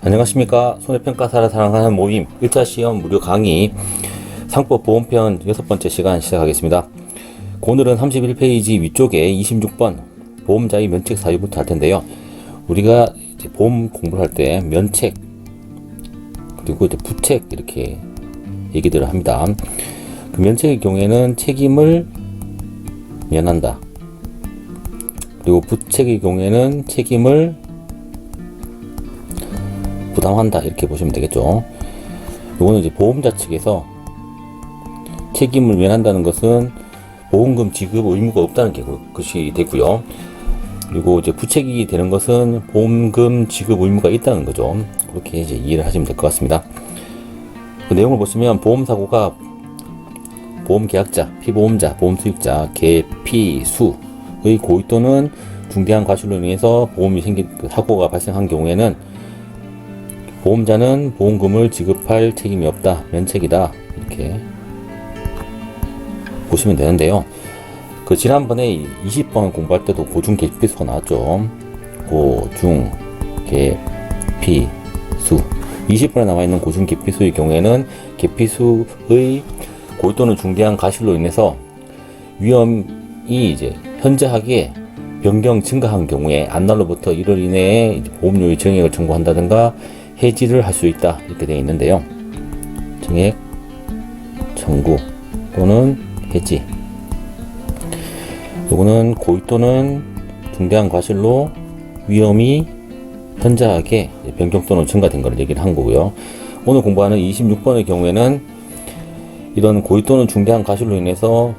안녕하십니까. 손해평가사를 사랑하는 모임 1차 시험 무료 강의 상법 보험편 6번째 시간 시작하겠습니다. 오늘은 31페이지 위쪽에 26번 보험자의 면책 사유부터 할 텐데요. 우리가 이제 보험 공부를 할 때 면책 그리고 이제 부책 이렇게 얘기들을 합니다. 그 면책의 경우에는 책임을 면한다. 그리고 부책의 경우에는 책임을 부담한다 이렇게 보시면 되겠죠. 이거는 이제 보험자 측에서 책임을 면한다는 것은 보험금 지급 의무가 없다는 것이 되고요. 그리고 이제 부책이 되는 것은 보험금 지급 의무가 있다는 거죠. 그렇게 이제 이해를 하시면 될 것 같습니다. 그 내용을 보시면 보험사고가 보험계약자, 피보험자, 보험수익자, 계피수의 고의 또는 중대한 과실로 인해서 보험이 사고가 발생한 경우에는 보험자는 보험금을 지급할 책임이 없다, 면책이다 이렇게 보시면 되는데요. 그 지난번에 20번 공부할 때도 고중 계피수가 나왔죠. 고중 계피수 20번에 나와 있는 고중 계피수의 경우에는 계피수의 고의 또는 중대한 과실로 인해서 위험이 이제 현저하게 변경 증가한 경우에 안날로부터 1월 이내에 보험료의 정액을 청구한다든가 해지를 할 수 있다 이렇게 되어 있는데요. 정액 청구 또는 해지, 요거는 고의 또는 중대한 과실로 위험이 현저하게 변경 또는 증가된 것을 얘기를 한 거고요. 오늘 공부하는 26번의 경우에는 이런 고의 또는 중대한 과실로 인해서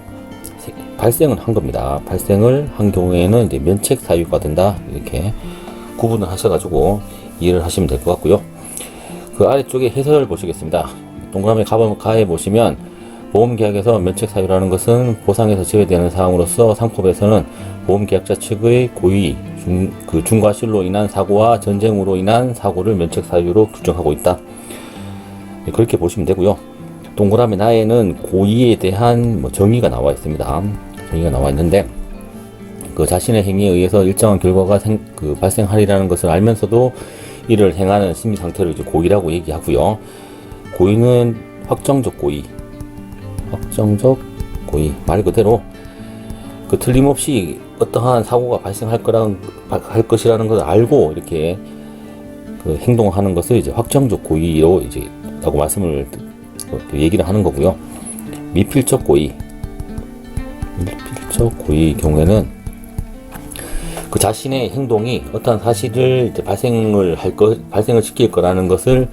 발생을 한 겁니다. 발생을 한 경우에는 이제 면책 사유가 된다 이렇게 구분을 하셔가지고 이해를 하시면 될 것 같고요. 그 아래쪽에 해설을 보시겠습니다. 동그라미 가해 보시면 보험계약에서 면책 사유라는 것은 보상에서 제외되는 사항으로서 상법에서는 보험계약자 측의 고의, 중과실로 인한 사고와 전쟁으로 인한 사고를 면책 사유로 규정하고 있다. 그렇게 보시면 되고요. 동그라미 나에는 고의에 대한 정의가 나와 있습니다. 정의가 나와 있는데 그 자신의 행위에 의해서 일정한 결과가 발생하리라는 것을 알면서도 이를 행하는 심리 상태를 이제 고의라고 얘기하고요. 고의는 확정적 고의, 말 그대로 그 틀림없이 어떠한 사고가 발생할 것이라는 것을 알고 이렇게 그 행동하는 것을 이제 확정적 고의로 이제 라고 말씀을 얘기를 하는 거고요. 미필적 고의의 경우에는 그 자신의 행동이 어떤 사실을 이제 발생을 시킬 거라는 것을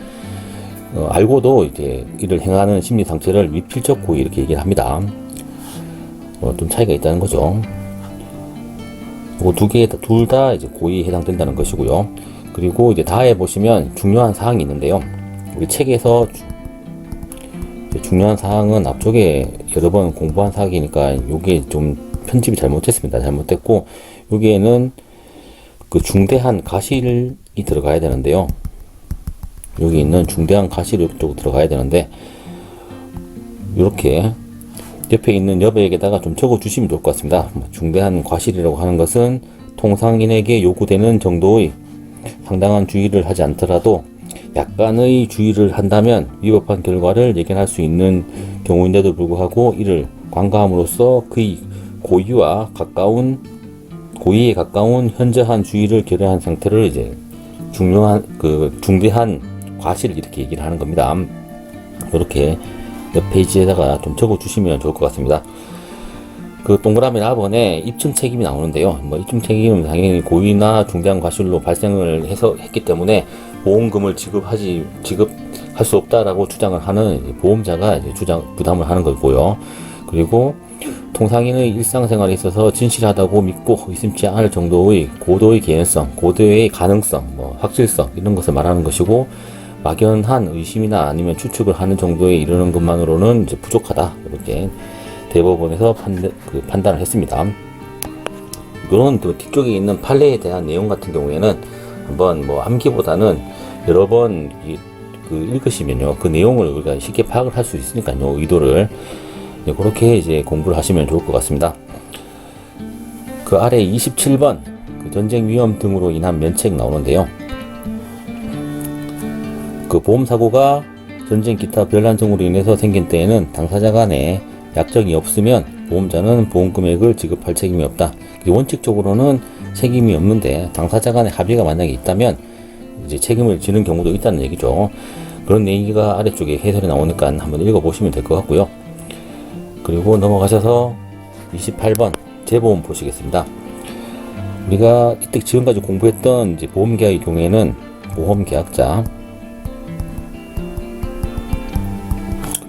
알고도 이제 이를 행하는 심리 상태를 미필적 고의 이렇게 얘기를 합니다. 좀 차이가 있다는 거죠. 둘 다 이제 고의에 해당된다는 것이고요. 그리고 이제 다에 보시면 중요한 사항이 있는데요. 우리 책에서 중요한 사항은 앞쪽에 여러 번 공부한 사항이니까 요게 좀 편집이 잘못됐고 여기에는 그 중대한 과실이 들어가야 되는데요. 여기 있는 중대한 과실이 쪽 들어가야 되는데 이렇게 옆에 있는 여백에다가 좀 적어 주시면 좋을 것 같습니다. 중대한 과실이라고 하는 것은 통상인에게 요구되는 정도의 상당한 주의를 하지 않더라도 약간의 주의를 한다면 위법한 결과를 예견할 수 있는 경우인데도 불구하고 이를 관가함으로써 그의 고의에 가까운 현저한 주의를 결여한 상태를 이제 중대한 과실 이렇게 얘기를 하는 겁니다. 이렇게 옆 페이지에다가 좀 적어 주시면 좋을 것 같습니다. 그 동그라미 4번에 입증 책임이 나오는데요. 입증 책임은 당연히 고의나 중대한 과실로 발생을 했기 때문에 보험금을 지급할 수 없다라고 주장을 하는 보험자가 이제 부담을 하는 거고요. 그리고 통상인의 일상생활에 있어서 진실하다고 믿고 의심치 않을 정도의 고도의 개연성, 고도의 가능성, 확실성 이런 것을 말하는 것이고 막연한 의심이나 아니면 추측을 하는 정도에 이르는 것만으로는 이제 부족하다 이렇게 대법원에서 판단을 했습니다. 이런 뒤쪽에 있는 판례에 대한 내용 같은 경우에는 한번 암기보다는 여러 번 읽으시면요 그 내용을 우리가 쉽게 파악을 할 수 있으니까요. 의도를 그렇게 이제 공부를 하시면 좋을 것 같습니다. 그 아래 27번 전쟁 위험 등으로 인한 면책 나오는데요. 그 보험사고가 전쟁 기타 별난 등으로 인해서 생긴 때에는 당사자 간에 약정이 없으면 보험자는 보험금액을 지급할 책임이 없다. 원칙적으로는 책임이 없는데 당사자 간에 합의가 만약에 있다면 이제 책임을 지는 경우도 있다는 얘기죠. 그런 얘기가 아래쪽에 해설이 나오니까 한번 읽어보시면 될 것 같고요. 그리고 넘어가셔서 28번 재보험 보시겠습니다. 우리가 이때 지금까지 공부했던 이제 보험계약의 경우에는 보험계약자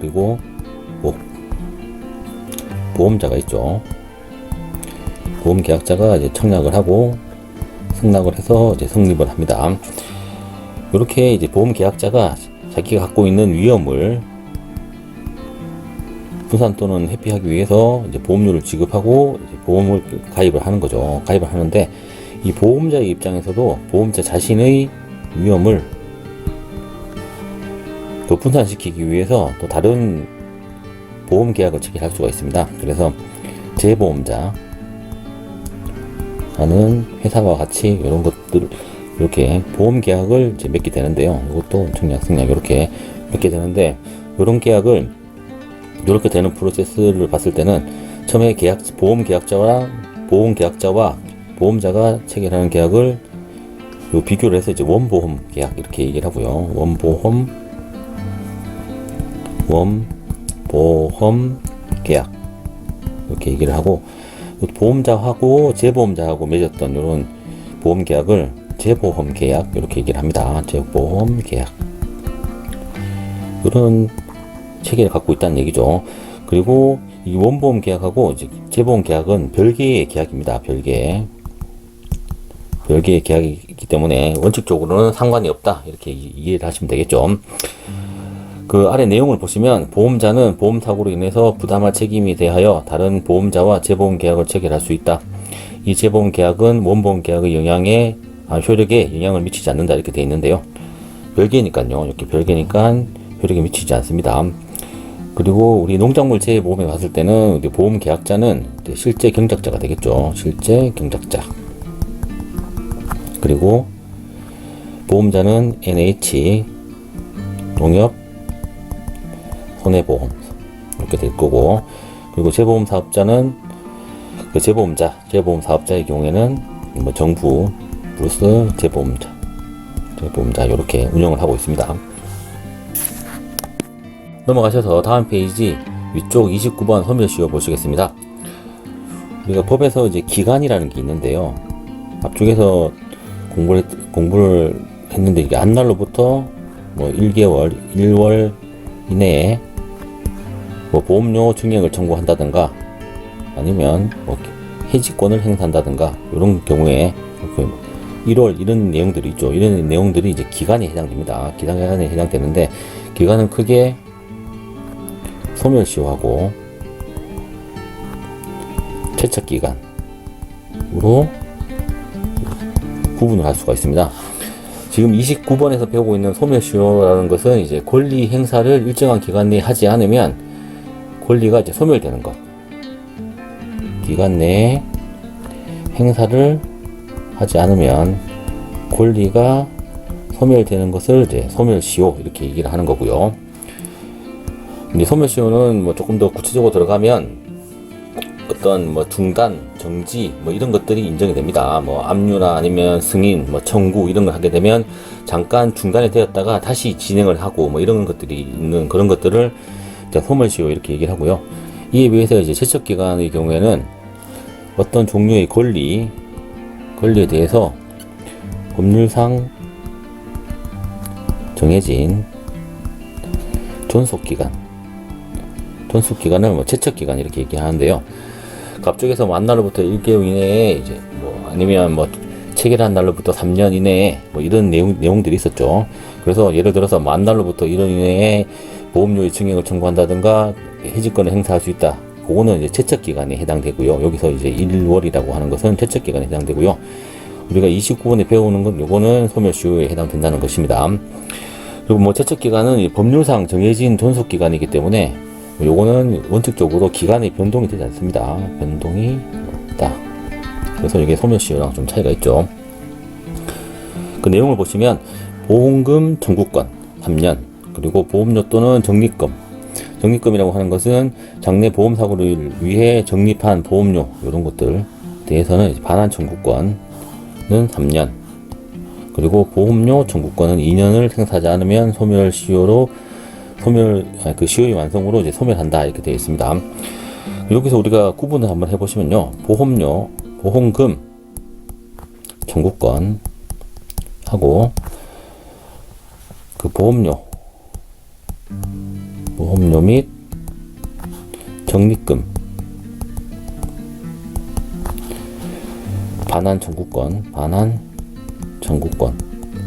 그리고 보험자가 있죠. 보험계약자가 이제 청약을 하고 승낙을 해서 이제 성립을 합니다. 이렇게 이제 보험계약자가 자기가 갖고 있는 위험을 분산 또는 회피하기 위해서 이제 보험료를 지급하고 이제 보험을 가입을 하는 거죠. 가입을 하는데 이 보험자의 입장에서도 보험자 자신의 위험을 더 분산시키기 위해서 또 다른 보험 계약을 체결할 수가 있습니다. 그래서 재보험자 하는 회사와 같이 이런 것들 이렇게 보험 계약을 이제 맺게 되는데요. 이것도 청약, 승낙 이렇게 맺게 되는데 이런 계약을 이렇게 되는 프로세스를 봤을 때는 처음에 보험 계약자와 보험자가 체결하는 계약을 요 비교를 해서 이제 원보험 계약 이렇게 얘기를 하고요. 원보험 계약 이렇게 얘기를 하고 보험자하고 재보험자하고 맺었던 이런 보험 계약을 재보험 계약 이렇게 얘기를 합니다. 재보험 계약 이런 체계를 갖고 있다는 얘기죠. 그리고 이 원보험 계약하고 이제 재보험 계약은 별개의 계약입니다. 별개의 계약이기 때문에 원칙적으로는 상관이 없다 이렇게 이해를 하시면 되겠죠. 그 아래 내용을 보시면 보험자는 보험사고로 인해서 부담할 책임에 대하여 다른 보험자와 재보험 계약을 체결할 수 있다. 이 재보험 계약은 원보험 계약의 효력에 영향을 미치지 않는다 이렇게 되어 있는데요. 별개니까요. 이렇게 별개니까 효력에 미치지 않습니다. 그리고 우리 농작물 재보험에 갔을 때는 보험 계약자는 실제 경작자가 되겠죠. 실제 경작자. 그리고 보험자는 NH 농협 손해보험 이렇게 될 거고, 그리고 재보험 사업자는 그 재보험 사업자의 경우에는 뭐 정부 플러스 재보험자 이렇게 운영을 하고 있습니다. 넘어가셔서 다음 페이지 위쪽 29번 소멸시효 보시겠습니다. 우리가 법에서 이제 기간이라는 게 있는데요. 앞쪽에서 공부를 했는데 이게 안날로부터 뭐 1개월, 1월 이내에 뭐 보험료 증액을 청구한다든가 아니면 뭐 해지권을 행사한다든가 이런 경우에 1월 이런 내용들이 있죠. 이런 내용들이 이제 기간에 해당됩니다. 기간에 해당되는데 기간은 크게 소멸시효하고 퇴척기간으로 구분을 할 수가 있습니다. 지금 29번에서 배우고 있는 소멸시효라는 것은 이제 권리 행사를 일정한 기간 내에 하지 않으면 권리가 이제 소멸되는 것. 기간 내에 행사를 하지 않으면 권리가 소멸되는 것을 이제 소멸시효 이렇게 얘기를 하는 거고요. 근데 소멸시효는 뭐 조금 더 구체적으로 들어가면 어떤 뭐 중단, 정지 뭐 이런 것들이 인정이 됩니다. 뭐 압류나 아니면 승인, 뭐 청구 이런 걸 하게 되면 잠깐 중단이 되었다가 다시 진행을 하고 뭐 이런 것들이 있는 그런 것들을 소멸시효 이렇게 얘기를 하고요. 이에 비해서 이제 제척기간의 경우에는 어떤 종류의 권리에 대해서 법률상 정해진 존속기간을 뭐 제척기간 이렇게 얘기하는데요. 앞쪽에서 뭐 날로부터 1개월 이내에 이제 뭐 아니면 뭐 체결한 날로부터 3년 이내에 뭐 이런 내용들이 있었죠. 그래서 예를 들어서 만 날로부터 1년 이내에 보험료의 증액을 청구한다든가 해지권을 행사할 수 있다. 그거는 이제 제척기간에 해당되고요. 여기서 이제 1월이라고 하는 것은 제척기간에 해당되고요. 우리가 29번에 배우는 건 요거는 소멸시효에 해당된다는 것입니다. 그리고 뭐 제척기간은 법률상 정해진 존속기간이기 때문에 요거는 원칙적으로 기간의 변동이 되지 않습니다. 변동이 없다. 그래서 이게 소멸시효랑 좀 차이가 있죠. 그 내용을 보시면 보험금 청구권, 3년. 그리고 보험료 또는 적립금. 적립금이라고 하는 것은 장래 보험 사고를 위해 적립한 보험료 이런 것들 대해서는 반환 청구권은 3년. 그리고 보험료 청구권은 2년을 생사하지 않으면 그 시효의 완성으로 이제 소멸한다 이렇게 되어 있습니다. 여기서 우리가 구분을 한번 해보시면요, 보험료, 보험금 청구권 하고 그 보험료 및 적립금 반환 청구권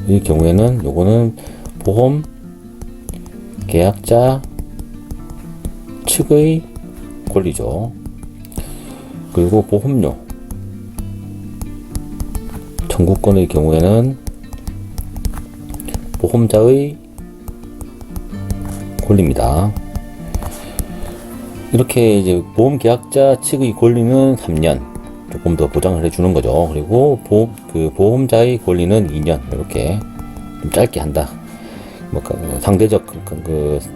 이 경우에는 요거는 보험 계약자 측의 권리죠. 그리고 보험료 청구권의 경우에는 보험자의 권리입니다. 이렇게 이제 보험 계약자 측의 권리는 3년 조금 더 보장을 해주는 거죠. 그리고 보험자의 권리는 2년 이렇게 좀 짧게 한다.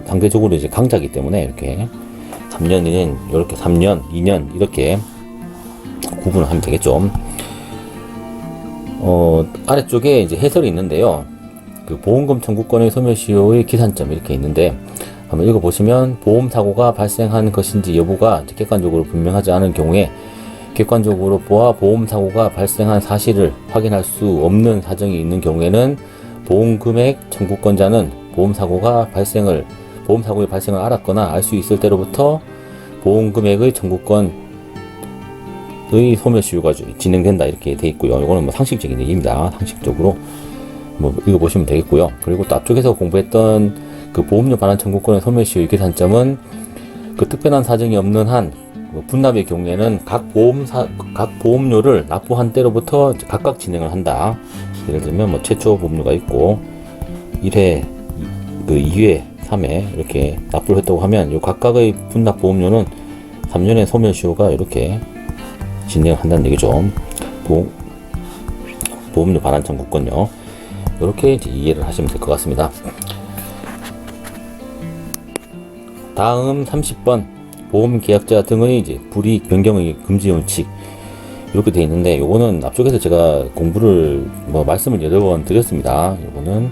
상대적으로 이제 강자이기 때문에 이렇게 3년은 이렇게 3년, 2년 이렇게 구분을 하면 되겠죠. 아래쪽에 이제 해설이 있는데요. 그 보험금 청구권의 소멸시효의 기산점 이렇게 있는데 한번 읽어보시면, 보험사고가 발생한 것인지 여부가 객관적으로 분명하지 않은 경우에 객관적으로 보아 보험사고가 발생한 사실을 확인할 수 없는 사정이 있는 경우에는 보험금액 청구권자는 보험사고의 발생을 알았거나 알 수 있을 때로부터 보험금액의 청구권의 소멸시효가 진행된다 이렇게 돼 있고요. 이거는 뭐 상식적인 얘기입니다. 상식적으로 뭐 읽어보시면 되겠고요. 그리고 또 앞쪽에서 공부했던 그 보험료 반환 청구권의 소멸시효의 계산점은 그 특별한 사정이 없는 한 분납의 경우에는 각 보험료를 납부한 때로부터 각각 진행을 한다. 예를 들면 뭐 최초 보험료가 있고 1회, 2회, 3회 이렇게 납부를 했다고 하면 이 각각의 분납 보험료는 3년의 소멸시효가 이렇게 진행을 한다는 얘기죠. 보험료 반환 청구권요. 이렇게 이제 이해를 하시면 될 것 같습니다. 다음 30번 보험 계약자 등의 이제 불이익 변경의 금지 원칙 이렇게 되어 있는데, 요거는 앞쪽에서 제가 공부를 말씀을 여러 번 드렸습니다. 요거는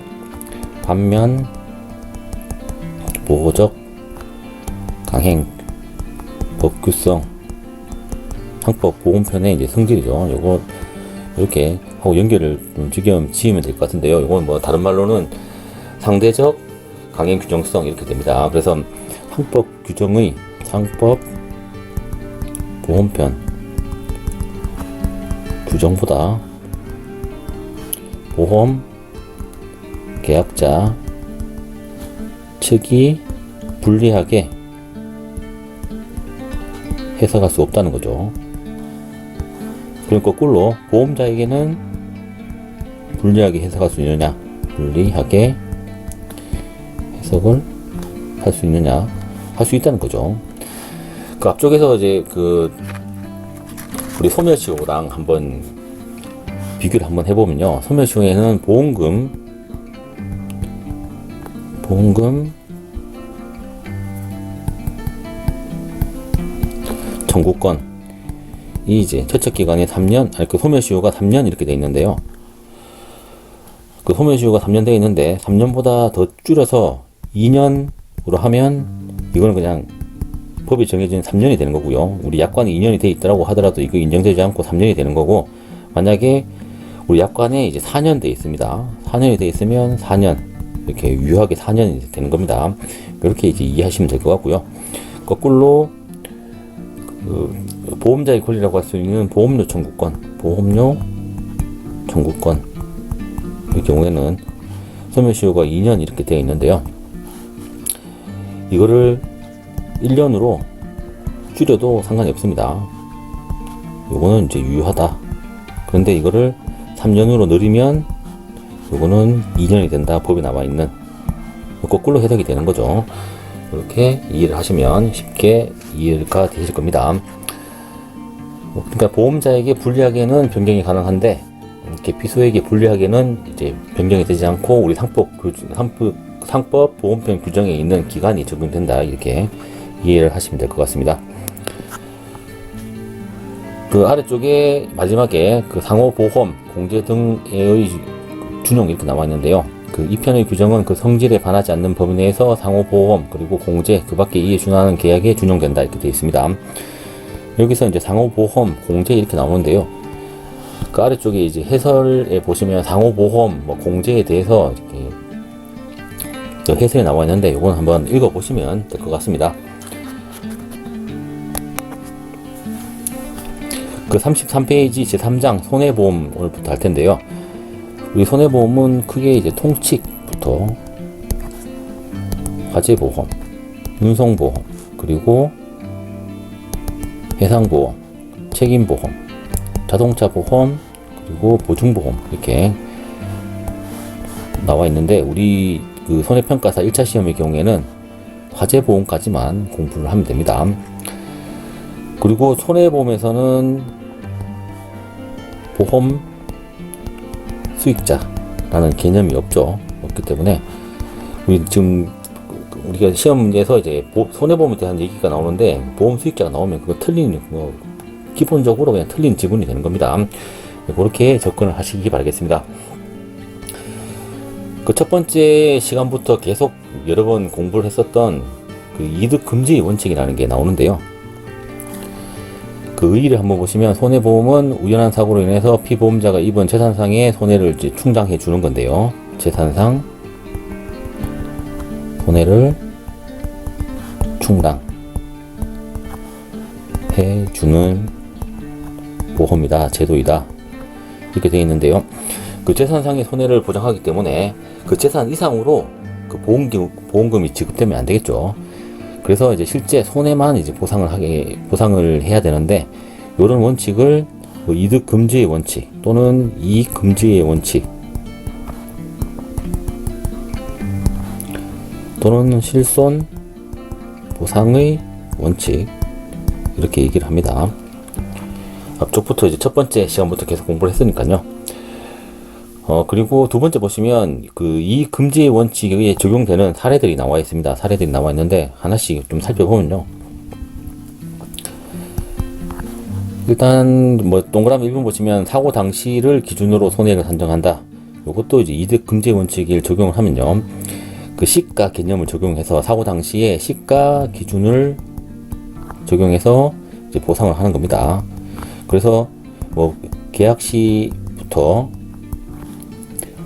반면 보호적 강행 법규성 상법 보험편의 이제 성질이죠. 요거 이렇게 하고 연결을 좀 지으면 될 것 같은데요. 요건 뭐 다른 말로는 상대적 강행 규정성 이렇게 됩니다. 그래서 상법 보험편 규정보다 보험 계약자 측이 불리하게 해석할 수 없다는 거죠. 그럼 거꾸로 보험자에게는 불리하게 해석할 수 있느냐, 불리하게 해석을 할 수 있느냐, 할 수 있다는 거죠. 그 앞쪽에서 이제 우리 소멸시효랑 한번 비교를 한번 해보면요. 소멸시효에는 보험금 청구권 이 이제 처척기간이 3년, 그 소멸시효가 3년 이렇게 돼 있는데요. 그 소멸시효가 3년 돼 있는데 3년보다 더 줄여서 2년으로 하면 이거는 그냥 법이 정해진 3년이 되는 거고요. 우리 약관이 2년이 돼 있더라고 하더라도 이거 인정되지 않고 3년이 되는 거고, 만약에 우리 약관에 이제 4년 돼 있습니다. 4년이 돼 있으면 4년 이렇게 유효하게 4년이 되는 겁니다. 그렇게 이제 이해하시면 될 것 같고요. 거꾸로 보험자의 권리라고 할 수 있는 보험료 청구권 이 경우에는 소멸시효가 2년 이렇게 되어 있는데요. 이거를 1년으로 줄여도 상관이 없습니다. 요거는 이제 유효하다. 그런데 이거를 3년으로 늘리면 요거는 2년이 된다. 법에 나와 있는 거꾸로 해석이 되는 거죠. 이렇게 이해를 하시면 쉽게 이해가 되실 겁니다. 그러니까 보험자에게 불리하게는 변경이 가능한데, 이렇게 피소에게 불리하게는 이제 변경이 되지 않고 우리 상법 상법 보험편 규정에 있는 기간이 적용된다, 이렇게 이해를 하시면 될 것 같습니다. 그 아래쪽에 마지막에 그 상호보험, 공제 등의 준용 이렇게 나와 있는데요. 그 이 편의 규정은 그 성질에 반하지 않는 범위 내에서 상호보험 그리고 공제 그 밖에 이에 준하는 계약에 준용된다, 이렇게 되어 있습니다. 여기서 이제 상호보험, 공제 이렇게 나오는데요. 그 아래쪽에 이제 해설에 보시면 상호보험, 뭐 공제에 대해서 이렇게 해설이 나와 있는데 이건 한번 읽어 보시면 될 것 같습니다. 그 33페이지 제3장 손해보험 오늘부터 할 텐데요. 우리 손해보험은 크게 이제 통칙부터 화재보험, 운송보험, 그리고 해상보험, 책임보험, 자동차보험, 그리고 보증보험 이렇게 나와 있는데 우리 그 손해평가사 1차 시험의 경우에는 화재보험까지만 공부를 하면 됩니다. 그리고 손해보험에서는 보험 수익자라는 개념이 없기 때문에 우리가 시험 문제에서 이제 손해보험에 대한 얘기가 나오는데 보험 수익자가 나오면 그거 틀린 기본적으로 그냥 틀린 지분이 되는 겁니다. 그렇게 접근을 하시기 바라겠습니다. 그 첫 번째 시간부터 계속 여러 번 공부를 했었던 그 이득 금지 원칙이라는 게 나오는데요. 그 의의를 한번 보시면 손해보험은 우연한 사고로 인해서 피보험자가 입은 재산상의 손해를 이제 충당해 주는 건데요. 재산상 손해를 충당해 주는 보험이다, 제도이다, 이렇게 되어 있는데요. 그 재산상의 손해를 보장하기 때문에 그 재산 이상으로 그 보험금이 지급되면 안 되겠죠. 그래서 이제 실제 손해만 이제 보상을 해야 되는데, 이런 원칙을 뭐 이득 금지의 원칙 또는 이익 금지의 원칙 또는 실손 보상의 원칙 이렇게 얘기를 합니다. 앞쪽부터 이제 첫 번째 시간부터 계속 공부를 했으니까요. 그리고 두 번째 보시면 그 이익 금지의 원칙에 적용되는 사례들이 나와 있습니다. 사례들이 나와 있는데 하나씩 좀 살펴보면요. 일단 뭐 동그라미 1번 보시면 사고 당시를 기준으로 손해를 산정한다. 이것도 이제 이득 금지 원칙을 적용을 하면요. 그 시가 개념을 적용해서 사고 당시에 시가 기준을 적용해서 이제 보상을 하는 겁니다. 그래서 뭐 계약 시부터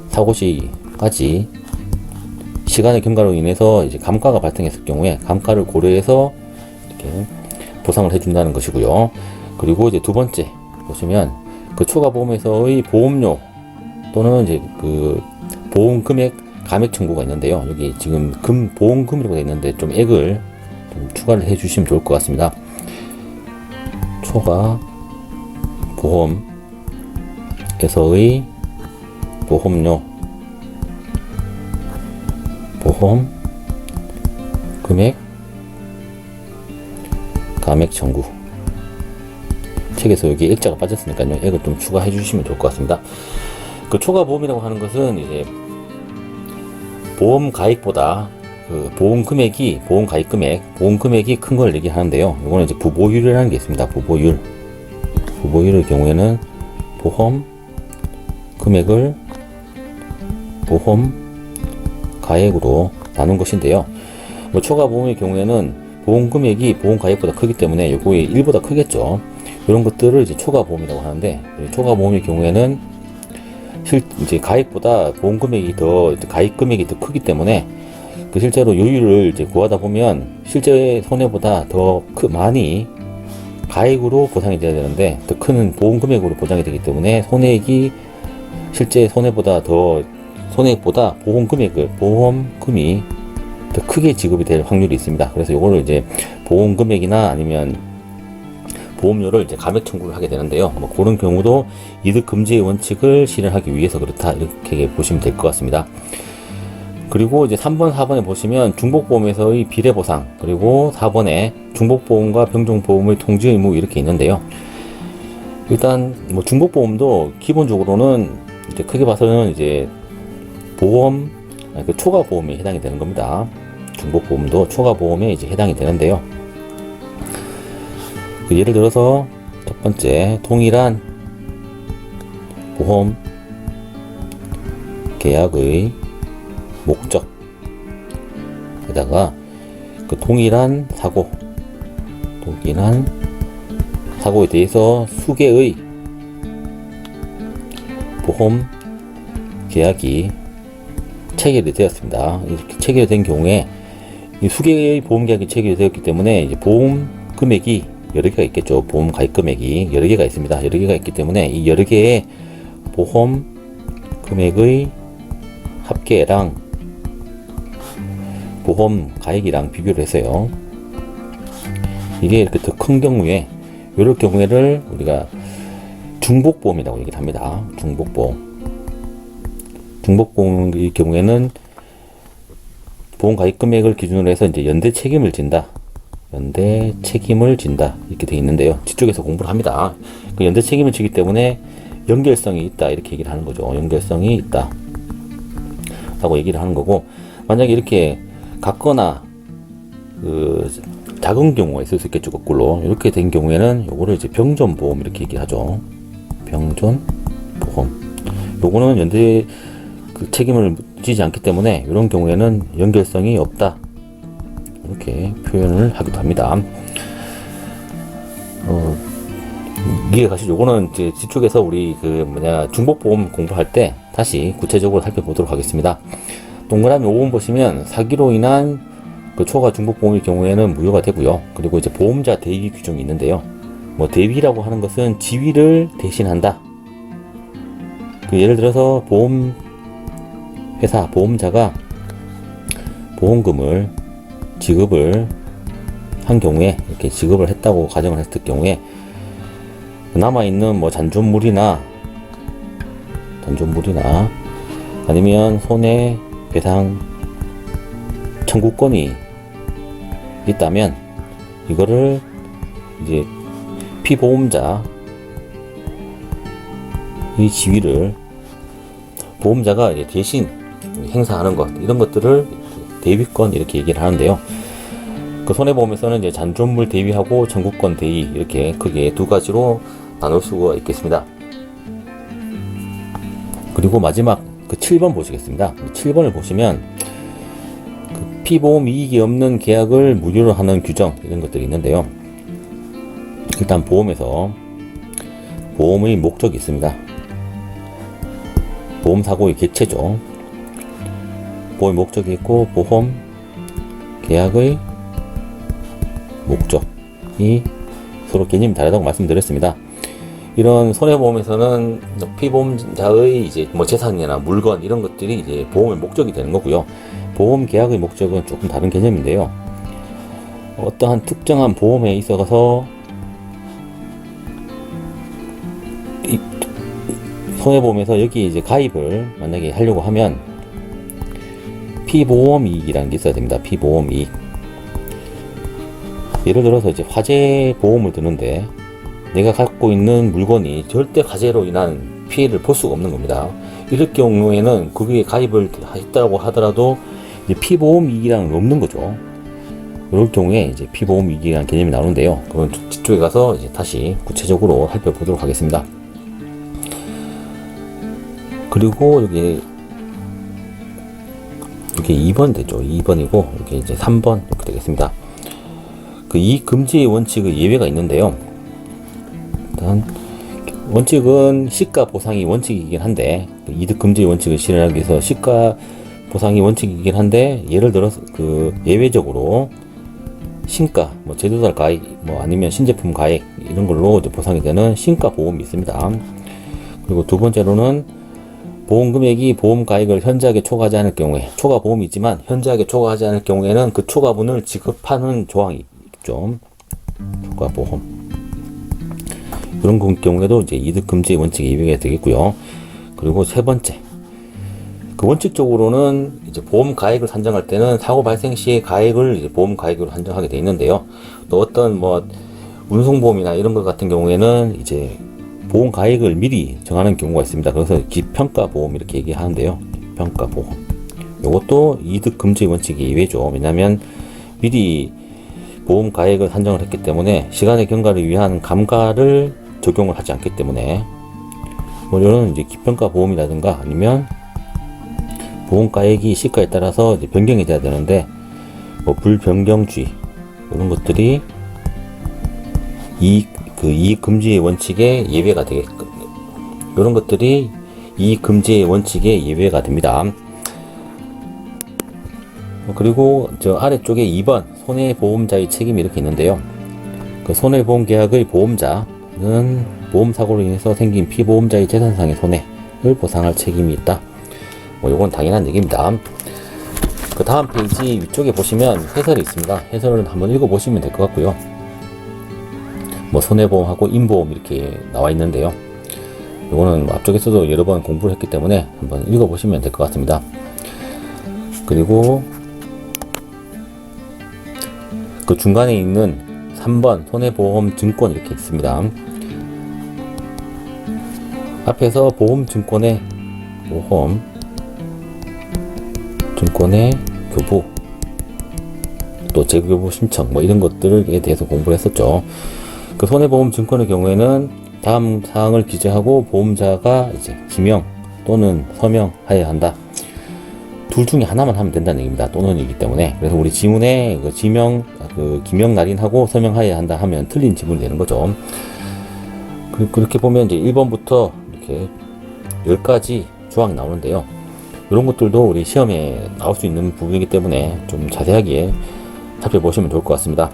사고 시까지 시간의 경과로 인해서 이제 감가가 발생했을 경우에 감가를 고려해서 이렇게 보상을 해준다는 것이고요. 그리고 이제 두 번째 보시면 그 추가보험에서의 보험료 또는 이제 그 보험 금액 감액 청구가 있는데요. 여기 지금 보험금이라고 되어 있는데 좀 액을 좀 추가를 해 주시면 좋을 것 같습니다. 초과 보험에서의 보험료, 보험 금액 감액 청구. 책에서 여기 액자가 빠졌으니까요. 액을 좀 추가해 주시면 좋을 것 같습니다. 그 초과 보험이라고 하는 것은 이제 보험 가입보다 그 보험 금액이 보험 금액이 큰 걸 얘기하는데요. 이거는 이제 부보율이라는 게 있습니다. 부보율의 경우에는 보험 금액을 보험 가액으로 나눈 것인데요. 뭐 초과 보험의 경우에는 보험 금액이 보험 가액보다 크기 때문에 요거의 1보다 크겠죠. 이런 것들을 이제 초과 보험이라고 하는데, 초과 보험의 경우에는 이제 가액보다 보험 금액이 가입 금액이 더 크기 때문에 그 실제로 요율을 이제 구하다 보면 실제 손해보다 더 많이 가액으로 보상이 돼야 되는데 더 큰 보험 금액으로 보장이 되기 때문에 실제 손해보다 보험금이 더 크게 지급이 될 확률이 있습니다. 그래서 이거를 이제 보험 금액이나 아니면 보험료를 이제 감액 청구를 하게 되는데요. 뭐 그런 경우도 이득 금지의 원칙을 실현하기 위해서 그렇다, 이렇게 보시면 될 것 같습니다. 그리고 이제 3번, 4번에 보시면 중복보험에서의 비례보상, 그리고 4번에 중복보험과 병종보험의 통지 의무 이렇게 있는데요. 일단 뭐 중복보험도 기본적으로는 이제 크게 봐서는 이제 그 초과 보험에 해당이 되는 겁니다. 중복 보험도 초과 보험에 이제 해당이 되는데요. 그 예를 들어서 첫 번째, 동일한 보험 계약의 목적에다가 그 동일한 사고에 대해서 수개의 보험 계약이 체결이 되었습니다. 이렇게 체결된 경우에 이 수개의 보험 계약이 체결이 되었기 때문에 이제 보험 금액이 여러 개가 있겠죠. 보험 가입 금액이 여러 개가 있습니다. 여러 개가 있기 때문에 이 여러 개의 보험 금액의 합계랑 보험 가액이랑 비교를 해서요. 이게 이렇게 더 큰 경우에, 이럴 경우에를 우리가 중복보험이라고 얘기를 합니다. 중복보험의 경우에는 보험 가입 금액을 기준으로 해서 이제 연대 책임을 진다. 이렇게 되어 있는데요. 뒤쪽에서 공부를 합니다. 그 연대 책임을 지기 때문에 연결성이 있다. 이렇게 얘기를 하는 거죠. 연결성이 있다. 라고 얘기를 하는 거고, 만약에 이렇게 같거나 작은 경우가 있을 수 있겠죠. 거꾸로 이렇게 된 경우에는 요거를 이제 병존보험 이렇게 얘기를 하죠. 병존보험. 요거는 연대 그 책임을 지지 않기 때문에 이런 경우에는 연결성이 없다. 이렇게 표현을 하기도 합니다. 이게 사실 요거는 이제 뒤쪽에서 우리 중복보험 공부할 때 다시 구체적으로 살펴보도록 하겠습니다. 동그라미 5번 보시면 사기로 인한 그 초과 중복보험의 경우에는 무효가 되고요. 그리고 이제 보험자 대위 규정이 있는데요. 대위라고 하는 것은 지위를 대신한다. 예를 들어서 보험자가 보험금을 지급을 한 경우에, 이렇게 지급을 했다고 가정을 했을 경우에 남아있는 잔존물이나 아니면 손해배상 청구권이 있다면 이거를 이제 피보험자의 지위를 보험자가 이제 대신 행사하는 것, 이런 것들을 대위권 이렇게 얘기를 하는데요. 그 손해보험에서는 이제 잔존물 대위하고 청구권 대위, 이렇게 크게 두 가지로 나눌 수가 있겠습니다. 그리고 마지막 7번 보시겠습니다. 7번을 보시면 피보험 이익이 없는 계약을 무효로 하는 규정, 이런 것들이 있는데요. 일단 보험에서 보험의 목적이 있습니다. 보험 사고의 객체죠. 보험의 목적이 있고 보험 계약의 목적이 서로 개념이 다르다고 말씀드렸습니다. 이런 손해보험에서는 피보험자의 이제 재산이나 물건, 이런 것들이 이제 보험의 목적이 되는 거고요. 보험 계약의 목적은 조금 다른 개념인데요. 어떠한 특정한 보험에 있어서 손해보험에서 여기 이제 가입을 만약에 하려고 하면 피보험이익이라는 게 있어야 됩니다. 피보험이익. 예를 들어서 이제 화재 보험을 드는데 내가 갖고 있는 물건이 절대 화재로 인한 피해를 볼 수가 없는 겁니다. 이럴 경우에는 거기에 가입을 했다고 하더라도 이제 피보험이익이라는 건 없는 거죠. 이럴 경우에 이제 피보험이익이라는 개념이 나오는데요. 그건 뒤쪽에 가서 이제 다시 구체적으로 살펴보도록 하겠습니다. 그리고 여기 2번 되죠. 2번이고 이렇게 이제 3번 이렇게 되겠습니다. 이익 금지의 원칙의 예외가 있는데요. 일단 원칙은 시가 보상이 원칙이긴 한데, 이득 금지의 원칙을 실현하기 위해서 시가 보상이 원칙이긴 한데, 예를 들어서 예외적으로 신가, 제조사 가액, 아니면 신제품 가액, 이런 걸로 이제 보상이 되는 신가 보험이 있습니다. 그리고 두 번째로는 보험 금액이 보험 가액을 현저하게 초과하지 않을 경우에, 초과 보험이 있지만 현저하게 초과하지 않을 경우에는 그 초과분을 지급하는 조항이 있죠. 초과 보험. 그런 경우에도 이제 이득 금지의 원칙이 예외가 되겠고요. 그리고 세 번째, 원칙적으로는 이제 보험 가액을 산정할 때는 사고 발생 시의 가액을 이제 보험 가액으로 산정하게 되어 있는데요. 또 어떤 운송보험이나 이런 것 같은 경우에는 이제 보험 가액을 미리 정하는 경우가 있습니다. 그래서 기평가 보험 이렇게 얘기하는데요. 기평가 보험. 이것도 이득 금지 원칙이 이외죠. 왜냐하면 미리 보험 가액을 산정을 했기 때문에 시간의 경과를 위한 감가를 적용을 하지 않기 때문에 뭐 이런 이제 기평가 보험이라든가 아니면 보험 가액이 시가에 따라서 이제 변경이 돼야 되는데 뭐 불변경주의 이런 것들이 이익 금지의 원칙에 예외가 되게끔 이런 것들이 이익 금지의 원칙에 예외가 됩니다. 그리고 저 아래쪽에 2번 손해보험자의 책임이 이렇게 있는데요. 그 손해보험 계약의 보험자는 보험사고로 인해서 생긴 피보험자의 재산상의 손해를 보상할 책임이 있다. 뭐 이건 당연한 얘기입니다. 그 다음 페이지 위쪽에 보시면 해설이 있습니다. 해설을 한번 읽어보시면 될 것 같고요. 뭐 손해보험하고 인보험 이렇게 나와 있는데요. 이거는 앞쪽에서도 여러 번 공부를 했기 때문에 한번 읽어보시면 될 것 같습니다. 그리고 그 중간에 있는 3번 손해보험 증권 이렇게 있습니다. 앞에서 보험 증권의 교부 또 재교부 신청 뭐 이런 것들에 대해서 공부를 했었죠. 그 손해보험 증권의 경우에는 다음 사항을 기재하고 보험자가 이제 지명 또는 서명하여야 한다. 둘 중에 하나만 하면 된다는 얘기입니다. 또는이기 때문에. 그래서 우리 지문에 그 기명 날인하고 서명하여야 한다 하면 틀린 지문이 되는 거죠. 그렇게 보면 이제 1번부터 이렇게 10가지 조항이 나오는데요. 이런 것들도 우리 시험에 나올 수 있는 부분이기 때문에 좀 자세하게 살펴보시면 좋을 것 같습니다.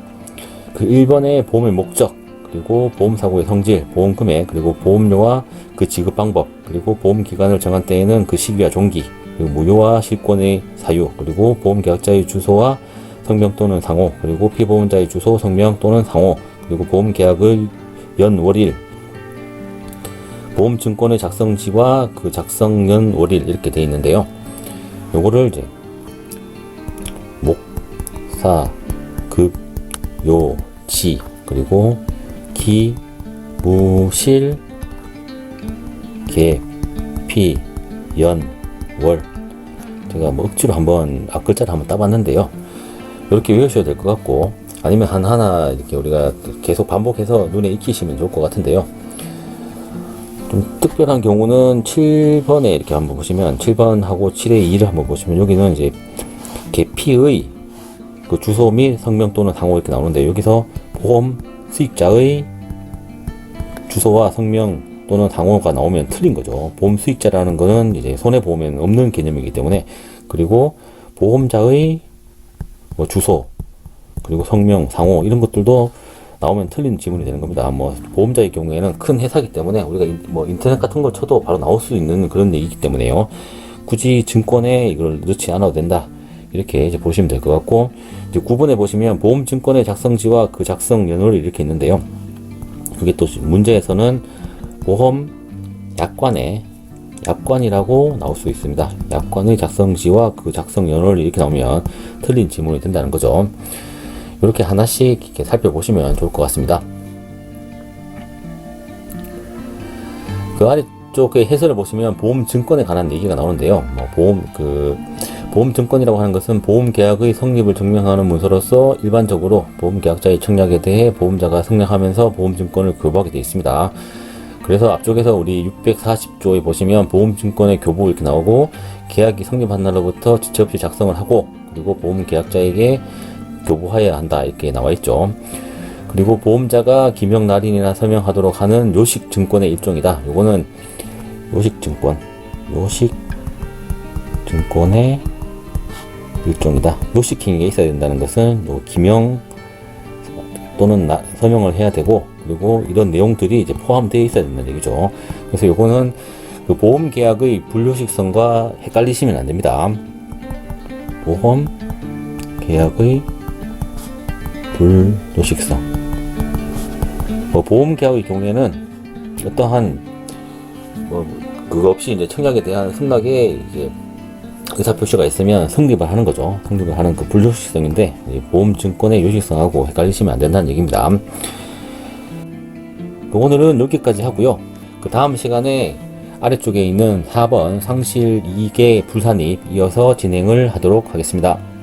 그 1번의 보험의 목적, 그리고 보험사고의 성질, 보험 금액, 그리고 보험료와 그 지급 방법, 그리고 보험 기간을 정한 때에는 그 시기와 종기, 그리고 무효와 실권의 사유, 그리고 보험 계약자의 주소와 성명 또는 상호, 그리고 피보험자의 주소, 성명 또는 상호, 그리고 보험 계약의 연월일, 보험 증권의 작성지와 그 작성연 월일 이렇게 되어 있는데요. 요거를 이제 목, 사, 급, 요, 지, 그리고 기, 무, 실, 개, 피, 연, 월. 제가 뭐 억지로 한번 앞글자를 한번 따봤는데요. 이렇게 외우셔야 될 것 같고, 아니면 하나하나 이렇게 우리가 계속 반복해서 눈에 익히시면 좋을 것 같은데요. 좀 특별한 경우는 7번에 이렇게 한번 보시면 7번하고 7의 2를 한번 보시면 여기는 이제 개피의 그 주소 및 성명 또는 상호 이렇게 나오는데 여기서 보험 수익자의 주소와 성명 또는 상호가 나오면 틀린 거죠. 보험 수익자라는 거는 이제 손해보험에는 없는 개념이기 때문에 그리고 보험자의 뭐 주소 그리고 성명 상호 이런 것들도 나오면 틀린 지문이 되는 겁니다. 뭐 보험자의 경우에는 큰 회사이기 때문에 우리가 뭐 인터넷 같은 걸 쳐도 바로 나올 수 있는 그런 얘기이기 때문에요. 굳이 증권에 이걸 넣지 않아도 된다. 이렇게 이제 보시면 될 것 같고 이제 9번에 보시면 보험 증권의 작성지와 그 작성 연월이 이렇게 있는데요. 그게 또 문제에서는 보험 약관이라고 나올 수 있습니다. 약관의 작성지와 그 작성 연월이 이렇게 나오면 틀린 지문이 된다는 거죠. 이렇게 하나씩 이렇게 살펴보시면 좋을 것 같습니다. 그 아래쪽에 해설을 보시면 보험 증권에 관한 얘기가 나오는데요. 뭐 보험 증권이라고 하는 것은 보험 계약의 성립을 증명하는 문서로서 일반적으로 보험 계약자의 청약에 대해 보험자가 승낙하면서 보험 증권을 교부하게 되어 있습니다. 그래서 앞쪽에서 우리 640조에 보시면 보험 증권의 교부 이렇게 나오고 계약이 성립한 날로부터 지체 없이 작성을 하고 그리고 보험 계약자에게 교부하여야 한다 이렇게 나와 있죠. 그리고 보험자가 기명 날인이나 서명하도록 하는 요식 증권의 일종이다. 요거는 요식 증권의 일종이다. 요식행위가 있어야 된다는 것은 요 기명 또는 서명을 해야 되고 그리고 이런 내용들이 이제 포함되어 있어야 된다는 얘기죠. 그래서 요거는 그 보험 계약의 불요식성과 헷갈리시면 안 됩니다. 보험 계약의 불요식성. 보험 계약의 경우에는 어떠한 그거 없이 이제 청약에 대한 승낙에 이제 의사표시가 있으면 성립을 하는 거죠. 성립을 하는 그 불요식성인데 보험 증권의 요식성하고 헷갈리시면 안 된다는 얘기입니다. 오늘은 여기까지 하고요. 그 다음 시간에 아래쪽에 있는 4번 상실 2개 불산입 이어서 진행을 하도록 하겠습니다.